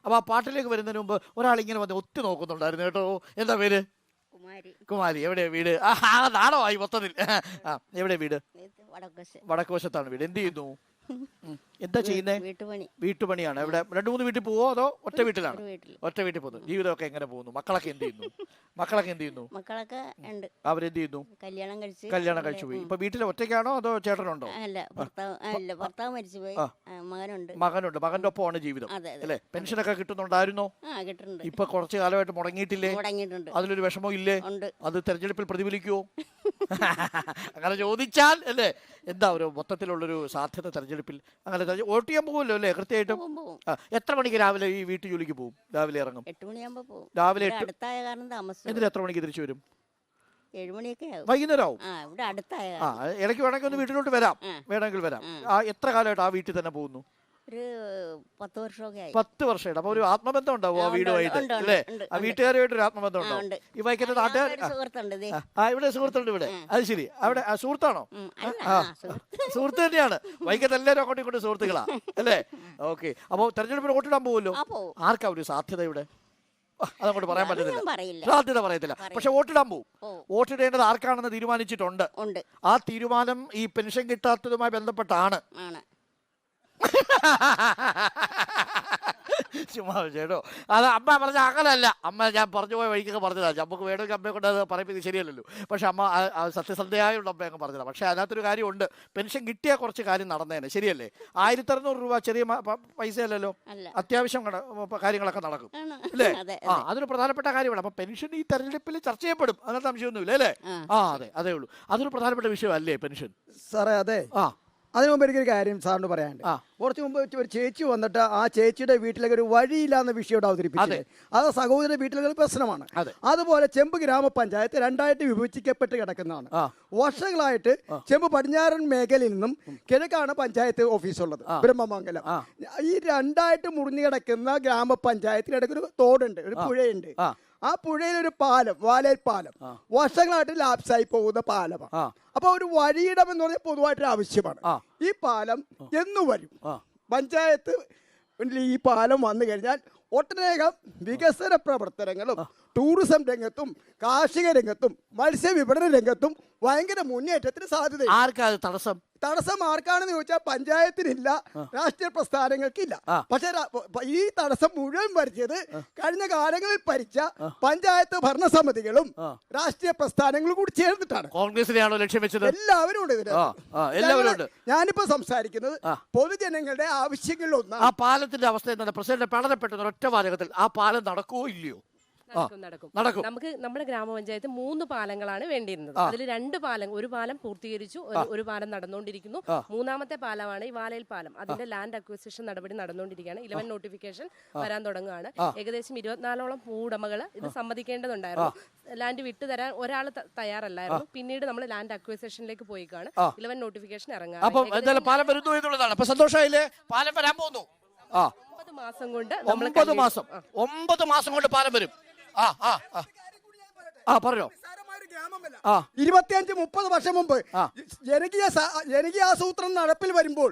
അപ്പോൾ ആ പാട്ടിലേക്ക് വരുന്നതിന് മുമ്പ് ഒരാളിങ്ങനെ വന്ന് ഒത്തി നോക്കുന്നുണ്ടായിരുന്നു കേട്ടോ. എന്താ പേര്? കുമാരി. എവിടെയാ വീട്? നാടകമായി മൊത്തത്തിൽ. എവിടെയാ വീട്? വടക്കുവശത്താണ് വീട്. എന്ത് ചെയ്യുന്നു? എന്താ ചെയ്യുന്നേ? വീട്ടുപണിയാണ്. ഇവിടെ 2-3 വീട്ടിൽ പോവോ അതോ ഒറ്റ വീട്ടിലാണ്? ഒറ്റ വീട്ടിൽ പോകുന്നു. ജീവിതമൊക്കെ എങ്ങനെ പോകുന്നു? മക്കളൊക്കെ എന്ത് ചെയ്യുന്നു? മക്കളൊക്കെ അവരെന്ത് ചെയ്യുന്നു? കല്യാണം കഴിച്ചു പോയി. ഇപ്പൊ വീട്ടിൽ ഒറ്റയ്ക്കാണോ അതോ ചേട്ടനുണ്ടോ? ഭർത്താവ് മരിച്ചുപോയി. മകനുണ്ട്. മകന്റെ ഒപ്പമാണ് ജീവിതം അല്ലെ? പെൻഷനൊക്കെ കിട്ടുന്നുണ്ടായിരുന്നോ? ഇപ്പൊ കുറച്ചു കാലമായിട്ട് മുടങ്ങിയിട്ടില്ലേ? അതിലൊരു വിഷമം ഇല്ലേ? അത് തെരഞ്ഞെടുപ്പിൽ പ്രതിഫലിക്കുവോ? അങ്ങനെ ചോദിച്ചാൽ അല്ലേ എന്താ ഒരു മൊത്തത്തിലുള്ളൊരു സാധ്യത തെരഞ്ഞെടുപ്പിൽ? അങ്ങനെ വോട്ട് ചെയ്യാൻ പോകുമല്ലോ അല്ലേ? കൃത്യമായിട്ടും. എത്ര മണിക്ക് രാവിലെ ഈ വീട്ടു ജോലിക്ക് പോകും? രാവിലെ ഇറങ്ങും? 8 മണിയാകുമ്പോ പോകും. രാവിലെ എന്നിട്ട് എത്ര മണിക്ക് തിരിച്ചു വരും? 7 മണിയൊക്കെ ആവും. വൈകുന്നേരം ആവും. ഇടയ്ക്ക് വേണമെങ്കിൽ ഒന്ന് വീട്ടിലോട്ട് വരാം. വേണമെങ്കിൽ വരാം. എത്ര കാലമായിട്ട് ആ വീട്ടിൽ തന്നെ പോകുന്നു? ഒരു 10 വർഷമൊക്കെ ആയി. 10 വർഷമായിട്ട്. അപ്പൊ ഒരു ആത്മബന്ധം ഉണ്ടാവും ആ വീടുമായിട്ട് അല്ലേ? ആ വീട്ടുകാരുമായിട്ട് ഒരു ആത്മബന്ധം ഉണ്ടാവും. ഈ വൈക്കത്തെ നാട്ടുകാർ ഇവിടെ സുഹൃത്തുണ്ട് ഇവിടെ. അത് ശരി. അവിടെ സുഹൃത്താണോ? സുഹൃത്ത് തന്നെയാണ്. വൈക്കത്ത് എല്ലാവരും അങ്ങോട്ടും ഇങ്ങോട്ടും സുഹൃത്തുക്കളാ അല്ലേ? ഓക്കെ. അപ്പൊ തെരഞ്ഞെടുപ്പിന് വോട്ടിടാൻ പോകുമല്ലോ. ആർക്കാ ഒരു സാധ്യത ഇവിടെ? അതങ്ങോട്ട് പറയാൻ പറ്റത്തില്ല. സാധ്യത പറയത്തില്ല. പക്ഷെ വോട്ടിടാൻ പോകും. വോട്ടിടേണ്ടത് ആർക്കാണെന്ന് തീരുമാനിച്ചിട്ടുണ്ട്. ആ തീരുമാനം ഈ പെൻഷൻ കിട്ടാത്തതുമായി ബന്ധപ്പെട്ടാണ്. ചുമ്മാ ചേട്ടോ. അത് അമ്മ പറഞ്ഞ അങ്ങനല്ല. അമ്മ ഞാൻ പറഞ്ഞു പോയ വഴിക്കൊക്കെ പറഞ്ഞതാണ്. നമുക്ക് വേണമെങ്കിൽ അമ്മയെ കൊണ്ട് അത് പറയുന്നത് ശരിയല്ലല്ലോ. പക്ഷെ അമ്മ സത്യസന്ധയായുള്ള അമ്മ അങ്ങ് പറഞ്ഞതാണ്. പക്ഷെ അതിനകത്തൊരു കാര്യമുണ്ട്. പെൻഷൻ കിട്ടിയാൽ കുറച്ച് കാര്യം നടന്നേനെ. ശരിയല്ലേ? 1600 രൂപ ചെറിയ പൈസയല്ലല്ലോ. അത്യാവശ്യം കാര്യങ്ങളൊക്കെ നടക്കും അല്ലേ? അതൊരു പ്രധാനപ്പെട്ട കാര്യമാണ്. അപ്പൊ പെൻഷൻ ഈ തെരഞ്ഞെടുപ്പിൽ ചർച്ച ചെയ്യപ്പെടും. അതിനകത്ത് സംശയമൊന്നുമില്ല അല്ലേ? അതേ ഉള്ളൂ. അതൊരു പ്രധാനപ്പെട്ട വിഷയമല്ലേ പെൻഷൻ? സാറേ അതെ. അതിനു മുമ്പ് എനിക്കൊരു കാര്യം സാറിന് പറയാനുണ്ട്. കുറച്ച് മുമ്പ് ഒരു ചേച്ചി വന്നിട്ട് ആ ചേച്ചിയുടെ വീട്ടിലേക്ക് ഒരു വഴിയില്ലാന്ന വിഷയം ഇവിടെ അവതരിപ്പിച്ചത് അത് സഹോദരന്റെ വീട്ടിലെ പ്രശ്നമാണ്. അതുപോലെ ചെമ്പ് ഗ്രാമപഞ്ചായത്ത് 2ആയിട്ട് വിഭജിക്കപ്പെട്ട് കിടക്കുന്നതാണ്. വർഷങ്ങളായിട്ട് ചെമ്പ് പടിഞ്ഞാറൻ മേഖലയിൽ നിന്നും കിഴക്കാണ് പഞ്ചായത്ത് ഓഫീസുള്ളത്, ബ്രഹ്മമംഗലം. ഈ 2ആയിട്ട് മുറിഞ്ഞു കിടക്കുന്ന ഗ്രാമപഞ്ചായത്തിനിടയ്ക്ക് ഒരു തോടുണ്ട്, ഒരു പുഴയുണ്ട്. ആ പുഴയിലൊരു പാലം, വാലേൽ പാലം, വർഷങ്ങളായിട്ട് ലാപ്സായി പോകുന്ന പാലമാണ്. അപ്പൊ ഒരു വഴിയിടം എന്ന് പറഞ്ഞാൽ പൊതുവായിട്ടൊരു ആവശ്യമാണ്. ഈ പാലം എന്നു വരും. പഞ്ചായത്ത് ഈ പാലം വന്നു കഴിഞ്ഞാൽ ഒട്ടനേകം വികസന പ്രവർത്തനങ്ങളും ടൂറിസം രംഗത്തും കാർഷിക രംഗത്തും മത്സ്യവിപണന രംഗത്തും ഭയങ്കര മുന്നേറ്റത്തിന് സാധ്യത. തടസ്സം ആർക്കാണെന്ന് ചോദിച്ചാൽ പഞ്ചായത്തിനില്ല, രാഷ്ട്രീയ പ്രസ്ഥാനങ്ങൾക്കില്ല. പക്ഷെ ഈ തടസ്സം മുഴുവൻ ഭരിച്ചത് കഴിഞ്ഞ കാലങ്ങളിൽ ഭരിച്ച പഞ്ചായത്ത് ഭരണസമിതികളും രാഷ്ട്രീയ പ്രസ്ഥാനങ്ങളും കൂടി ചേർന്നിട്ടാണ്. കോൺഗ്രസിനെയാണോ ലക്ഷ്യം വെച്ചത്? എല്ലാവരും ഉണ്ട്. ഞാനിപ്പോ സംസാരിക്കുന്നത് പൊതുജനങ്ങളുടെ ആവശ്യങ്ങളിലൊന്നാണ്. ആ പാലത്തിന്റെ അവസ്ഥ എന്താണ്? പ്രസിഡന്റ് പഠനപ്പെട്ട ഒറ്റ വാചകത്തിൽ ആ പാലം നടക്കുമോ ഇല്ലയോ? നടക്കും. നമുക്ക് നമ്മുടെ ഗ്രാമപഞ്ചായത്ത് 3 പാലങ്ങളാണ് വേണ്ടിയിരുന്നത്. അതിൽ 2 പാലം, ഒരു പാലം പൂർത്തീകരിച്ചു, ഒരു പാലം നടന്നുകൊണ്ടിരിക്കുന്നു. 3ാമത്തെ പാലമാണ് ഈ വാലയിൽ പാലം. അതിന്റെ ലാൻഡ് അക്വിസിഷൻ നടപടി നടന്നുകൊണ്ടിരിക്കുകയാണ്. 11 നോട്ടിഫിക്കേഷൻ വരാൻ തുടങ്ങുകയാണ്. ഏകദേശം 24ഓളം ഭൂവുടമകൾ ഇത് സമ്മതിക്കേണ്ടതുണ്ടായിരുന്നു. ലാൻഡ് വിട്ടുതരാൻ ഒരാൾ തയ്യാറല്ലായിരുന്നു. പിന്നീട് നമ്മൾ ലാൻഡ് അക്വിസിഷനിലേക്ക് പോയിക്കാണ്. 11 നോട്ടിഫിക്കേഷൻ ഇറങ്ങാൻ. പാലം വരുന്നു എന്നുള്ളതാണ്. അപ്പൊ സന്തോഷമായില്ലേ? പാലം വരാൻ പോകുന്നു. 9 മാസം കൊണ്ട് 9 മാസം കൊണ്ട് പാലം വരും. പറഞ്ഞോ. 25-30 വർഷം മുമ്പ് ജനകീയാസൂത്രണം നടപ്പിൽ വരുമ്പോൾ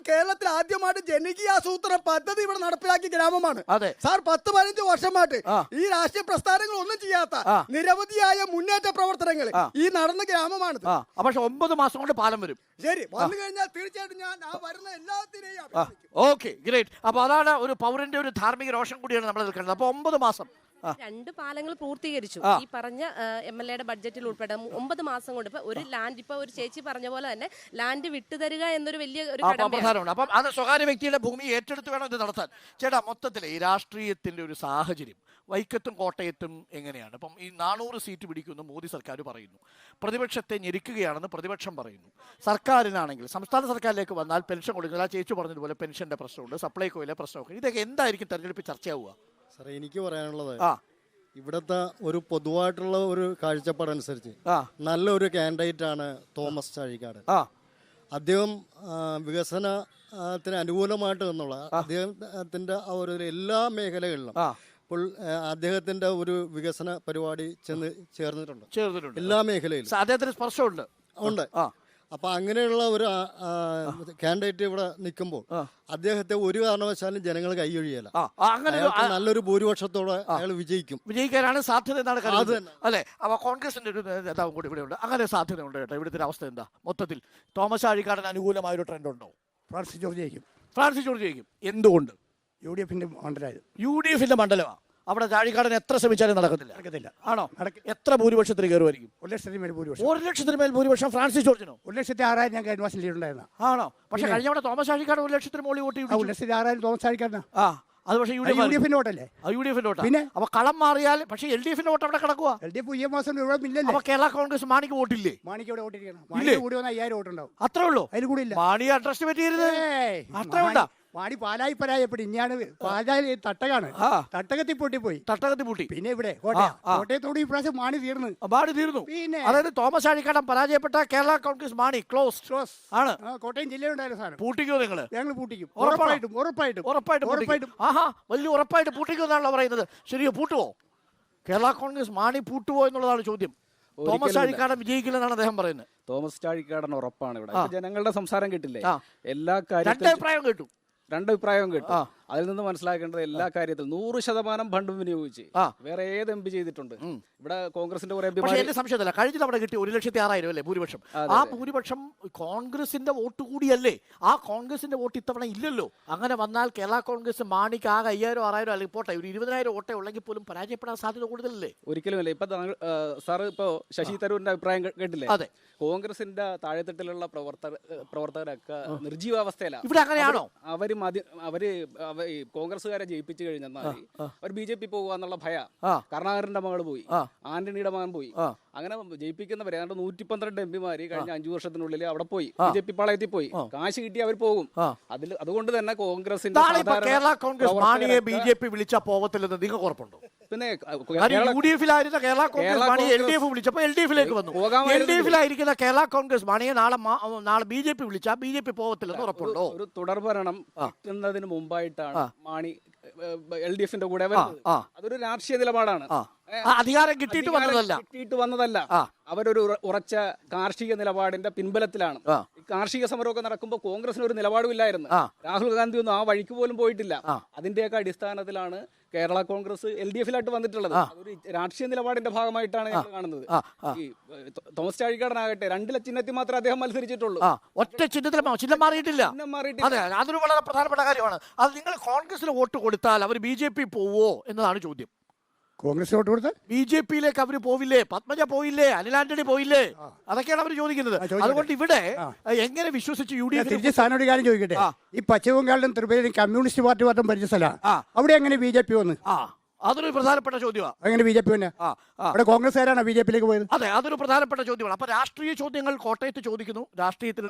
കേരളത്തിൽ ആദ്യമായിട്ട് ജനകീയാസൂത്രണ പദ്ധതി ഇവിടെ നടപ്പിലാക്കിയ ഗ്രാമമാണ് സാർ. 10-15 വർഷമായിട്ട് ഈ രാഷ്ട്രീയ പ്രസ്ഥാനങ്ങൾ ഒന്നും ചെയ്യാത്ത നിരവധിയായ മുന്നേറ്റ പ്രവർത്തനങ്ങൾ ഈ നടന്ന ഗ്രാമമാണ്. പക്ഷെ 9 മാസം കൊണ്ട് പാലം വരും. ശരി, വന്നു കഴിഞ്ഞാൽ തീർച്ചയായിട്ടും ഞാൻ വരുന്ന എല്ലാത്തിനെയും. Okay, great. അപ്പൊ അതാണ് ഒരു പൗരന്റെ ഒരു ധാർമ്മിക രോഷം കൂടിയാണ് നമ്മൾ നിൽക്കുന്നത്. അപ്പൊ 9 മാസം 2 പാലങ്ങൾ പൂർത്തീകരിച്ചു. ഈ പറഞ്ഞ MLA ബഡ്ജറ്റിൽ ഉൾപ്പെടെ 9 മാസം കൊണ്ട് ഒരു ലാൻഡ്, ഇപ്പൊ ഒരു ചേച്ചി പറഞ്ഞ പോലെ തന്നെ ലാൻഡ് വിട്ടുതരിക എന്നൊരു വലിയ ഒരു പ്രധാനമാണ്. അപ്പം അത് സ്വകാര്യ വ്യക്തിയുടെ ഭൂമി ഏറ്റെടുത്ത് വേണം ഇത് നടത്താൻ. ചേട്ടാ, മൊത്തത്തിലെ ഈ രാഷ്ട്രീയത്തിന്റെ ഒരു സാഹചര്യം വൈക്കത്തും കോട്ടയത്തും എങ്ങനെയാണ്? ഇപ്പം ഈ 400 സീറ്റ് പിടിക്കുന്നു മോദി സർക്കാർ പറയുന്നു. പ്രതിപക്ഷത്തെ ഞെരുക്കുകയാണെന്ന് പ്രതിപക്ഷം പറയുന്നു. സർക്കാരിനാണെങ്കിൽ സംസ്ഥാന സർക്കാരിലേക്ക് വന്നാൽ പെൻഷൻ കൊടുക്കുന്നത്, ആ ചേച്ചി പറഞ്ഞതുപോലെ പെൻഷന്റെ പ്രശ്നമുണ്ട്, സപ്ലൈകോയിലെ പ്രശ്നമൊക്കെ. ഇതൊക്കെ എന്തായിരിക്കും തെരഞ്ഞെടുപ്പിൽ ചർച്ചയാവുക? സാറേ, എനിക്ക് പറയാനുള്ളത് ഇവിടുത്തെ ഒരു പൊതുവായിട്ടുള്ള ഒരു കാഴ്ചപ്പാടനുസരിച്ച് നല്ലൊരു കാൻഡിഡേറ്റ് ആണ് തോമസ് ചാഴിക്കാട്. അദ്ദേഹം വികസനത്തിന് അനുകൂലമായിട്ട് എന്നുള്ള അദ്ദേഹത്തിന്റെ ഒരു എല്ലാ മേഖലകളിലും ഇപ്പോൾ അദ്ദേഹത്തിന്റെ ഒരു വികസന പരിപാടി ചേർന്നിട്ടുണ്ട് എല്ലാ മേഖലയിലും. അദ്ദേഹത്തിന് സ്പർശമുണ്ട്. അപ്പൊ അങ്ങനെയുള്ള ഒരു കാൻഡിഡേറ്റ് ഇവിടെ നിൽക്കുമ്പോൾ അദ്ദേഹത്തെ ഒരു കാരണവശാലും ജനങ്ങൾ കൈയൊഴിയല്ല. അങ്ങനെ അയാൾക്ക് നല്ലൊരു ഭൂരിപക്ഷത്തോടെ അയാൾ വിജയിക്കാനാണ് സാധ്യത എന്നാണ് കരുതുന്നത്. അല്ലെ, അപ്പൊ കോൺഗ്രസിന്റെ ഒരു നേതാവും കൂടി ഇവിടെ ഉണ്ട്. അങ്ങനെ സാധ്യത ഉണ്ട് കേട്ടോ. ഇവിടുത്തെ അവസ്ഥ എന്താ മൊത്തത്തിൽ? തോമസ് ചാഴിക്കാടന് അനുകൂലമായ ഒരു ട്രെൻഡ് ഉണ്ടോ? ഫ്രാൻസിസ് ജോർജ് ജയിക്കും. ഫ്രാൻസിസ് ജോർജ് ജയിക്കും. എന്തുകൊണ്ട്? UDFന്റെ മണ്ഡലമായത്. UDFന്റെ മണ്ഡലമാണ്. അവിടെ ചാഴിക്കാടൻ എത്ര ശ്രമിച്ചാലും നടക്കത്തില്ല. ആണോ? എത്ര ഭൂരിപക്ഷത്തിന് കയറുമായിരിക്കും? 1,00,000 മേൽ ഭൂരിപക്ഷം. 1,00,000 മേൽ ഭൂരിപക്ഷം ഫ്രാൻസിസ് ജോർജിനോ? 1,06,000 ഞാൻ കഴിഞ്ഞ മാസം ലീഡുണ്ടായിരുന്ന. ആണോ? പക്ഷെ കഴിഞ്ഞ അവിടെ തോമസ് ചാഴിക്കാട് 1,00,000 മോളി വോട്ട് ചെയ്തു. 1,06,000 തോമസ് ചാഴിക്കാരനാ. അത് പക്ഷേ UDFന്റെ വോട്ടല്ലേ? UDFന്റെ വോട്ട്. പിന്നെ അപ്പൊ കളം മാറിയാൽ പക്ഷേ LDFന്റെ വോട്ട് അവിടെ കിടക്കുക. LDF ഈ മാസം ഇവിടെ ഇല്ലല്ലേ? അപ്പൊ കേരള കോൺഗ്രസ് മാണിക്ക് വോട്ടില്ലേ? മാണിക്ക് ഇവിടെ വോട്ടിരിക്കണം. മാണിക്ക് കൂടി വന്നാൽ 5,000 വോട്ടുണ്ടാവും. അത്രേ ഉള്ളൂ. അതിൽ കൂടി ഇല്ല. മാണി അഡ്രസ് പറ്റിയിരുന്നത് അത്ര ഉണ്ടാ. മാണി പാലായി പരാജയപ്പെട്ടു. ഇനിയാണ് പാലായി തട്ടകാണ്. തട്ടകത്തിൽ പൊട്ടിപ്പോയി. തട്ടകത്തിൽ പൂട്ടി. പിന്നെ ഇവിടെ കോട്ടയത്തോട് ഈ പ്രാവശ്യം മാണി തീർന്നു. മാണി തീർന്നു. പിന്നെ അതായത് തോമസ് ചാഴിക്കാടൻ പരാജയപ്പെട്ട കേരള കോൺഗ്രസ് മാണി ക്ലോസ് ആണ്. കോട്ടയം ജില്ലയിലുണ്ടായിരുന്നു സാധനം. പൂട്ടിക്കോ നിങ്ങള്? ഞങ്ങൾ പൂട്ടിക്കും. ഉറപ്പായിട്ടും ആഹാ, വലിയ ഉറപ്പായിട്ട് പൂട്ടിക്കോ എന്നാണല്ലോ പറയുന്നത്. ശരിയോ? പൂട്ടുവോ? കേരള കോൺഗ്രസ് മാണി പൂട്ടുവോ എന്നുള്ളതാണ് ചോദ്യം. തോമസ് ചാഴിക്കാടൻ വിജയിക്കില്ലെന്നാണ് അദ്ദേഹം പറയുന്നത്. തോമസ് ചാഴിക്കാടൻ ഉറപ്പാണ്. ഇവിടെ ജനങ്ങളുടെ സംസാരം കേട്ടില്ലേ? എല്ലാ കാര്യത്തിലും രണ്ട് അഭിപ്രായവും കേട്ടു. അതിൽ നിന്ന് മനസ്സിലാക്കേണ്ടത് എല്ലാ കാര്യത്തിലും 100% ഫണ്ടും വിനിയോഗിച്ച് വേറെ ഏത് MP ചെയ്തിട്ടുണ്ട്? ഇവിടെ കോൺഗ്രസിന്റെ കുറെ എന്റെ സംശയത്തില്ല. കഴിഞ്ഞ തവണ കിട്ടി 1,06,000 അല്ലേ ഭൂരിപക്ഷം? ആ ഭൂരിപക്ഷം കോൺഗ്രസിന്റെ വോട്ട് കൂടിയല്ലേ? ആ കോൺഗ്രസിന്റെ വോട്ട് ഇത്തവണ ഇല്ലല്ലോ. അങ്ങനെ വന്നാൽ കേരള കോൺഗ്രസ് മാണിക്ക് ആകെ 5,000 6,000 അല്ലെങ്കിൽ പോട്ടെ ഒരു 20,000 വോട്ടേ ഉള്ളെങ്കിൽ പോലും പരാജയപ്പെടാൻ സാധ്യത കൂടുതലല്ലേ? ഒരിക്കലുമല്ലേ. ഇപ്പൊ സാറ് ഇപ്പോ ശശി തരൂരിന്റെ അഭിപ്രായം കേട്ടില്ലേ? അതെ, കോൺഗ്രസിന്റെ താഴെത്തട്ടിലുള്ള പ്രവർത്തകരൊക്കെ നിർജീവാവസ്ഥയിലാണ്. ഇവിടെ അങ്ങനെയാണോ? അവര് കോൺഗ്രസ്സുകാരെ ജയിപ്പിച്ചു കഴിഞ്ഞാൽ അവർ BJP പോകുക എന്നുള്ള ഭയ. കരുണാകരന്റെ മകൾ പോയി, ആന്റണിയുടെ മകൻ പോയി. അങ്ങനെ ജയിപ്പിക്കുന്നവരെ 112 MP കഴിഞ്ഞ 5 വർഷത്തിനുള്ളിൽ അവിടെ പോയി BJP പാളയത്തിൽ പോയി. കാശ് കിട്ടി അവർ പോകും. അതുകൊണ്ട് തന്നെ കോൺഗ്രസിന്റെ കേരള കോൺഗ്രസ് മാണിയെ BJP വിളിച്ചാൽ പോകത്തില്ലെന്ന് നിങ്ങൾക്ക് ഉറപ്പുണ്ടോ? പിന്നെ UDFിലായിരുന്ന കേരള കോൺഗ്രസ് മാണിയെ LDF വിളിച്ചപ്പോൾ LDFിലേക്ക് വന്നു. LDFിലായിരിക്കുന്ന കേരള കോൺഗ്രസ് മാണിയെ നാളെ BJP വിളിച്ചാൽ BJP പോകത്തില്ലെന്ന് ഉറപ്പുണ്ടോ? ഒരു തുടർഭരണം കിട്ടുന്നതിന് മുമ്പായിട്ടാണ് മാണി LDFന്റെ കൂടെ വരുന്നത്. അതൊരു രാഷ്ട്രീയ നിലപാടാണ്. അധികാരം കിട്ടിയിട്ട് വന്നതല്ല. അവരൊരു ഉറച്ച കാർഷിക നിലപാടിന്റെ പിൻബലത്തിലാണ്. കാർഷിക സമരമൊക്കെ നടക്കുമ്പോൾ കോൺഗ്രസിന് ഒരു നിലപാടുമില്ലായിരുന്നു. രാഹുൽ ഗാന്ധി ഒന്നും ആ വഴിക്ക് പോലും പോയിട്ടില്ല. അതിന്റെയൊക്കെ അടിസ്ഥാനത്തിലാണ് കേരള കോൺഗ്രസ് LDFിലായിട്ട് വന്നിട്ടുള്ളത്. അതൊരു രാഷ്ട്രീയ നിലപാടിന്റെ ഭാഗമായിട്ടാണ് ഞങ്ങൾ കാണുന്നത്. ഈ തോമസ് ചാഴിക്കാടനാകട്ടെ 2 ചിഹ്നത്തിൽ മാത്രമേ അദ്ദേഹം മത്സരിച്ചിട്ടുള്ളൂ. ഒറ്റ ചിഹ്നം മാറിയിട്ടില്ല. അതെ, അതൊരു വളരെ പ്രധാനപ്പെട്ട കാര്യമാണ്. അത് നിങ്ങൾ കോൺഗ്രസിന് വോട്ട് കൊടുത്താൽ അവർ BJP പോവോ എന്നതാണ് ചോദ്യം. കോൺഗ്രസ് വോട്ട് കൊടുത്താൽ BJPയിലേക്ക് അവർ പോവില്ലേ? പത്മജ പോയില്ലേ? അനിൽ ആന്റണി പോയില്ലേ? അതൊക്കെയാണ് അവർ ചോദിക്കുന്നത്. അതുകൊണ്ട് ഇവിടെ എങ്ങനെ വിശ്വസിച്ച് UDF തിരിച്ച് സ്ഥാനോട് കാര്യം ചോദിക്കട്ടെ. ഈ പശ്ചിമ ബംഗാളിലും ത്രിപുരയിലും കമ്മ്യൂണിസ്റ്റ് പാർട്ടി ഭരിച്ച സ്ഥലമാണ്. അവിടെ എങ്ങനെ BJP വന്ന്? അതൊരു പ്രധാനപ്പെട്ട ചോദ്യമാണ്. അങ്ങനെ BJP തന്നെ അവിടെ കോൺഗ്രസ്സുകാരാണ് BJPയിലേക്ക് പോയത്. അതെ, അതൊരു പ്രധാനപ്പെട്ട ചോദ്യമാണ്. അപ്പൊ രാഷ്ട്രീയ ചോദ്യങ്ങൾ കോട്ടയത്ത് ചോദിക്കുന്നു. രാഷ്ട്രീയത്തിൽ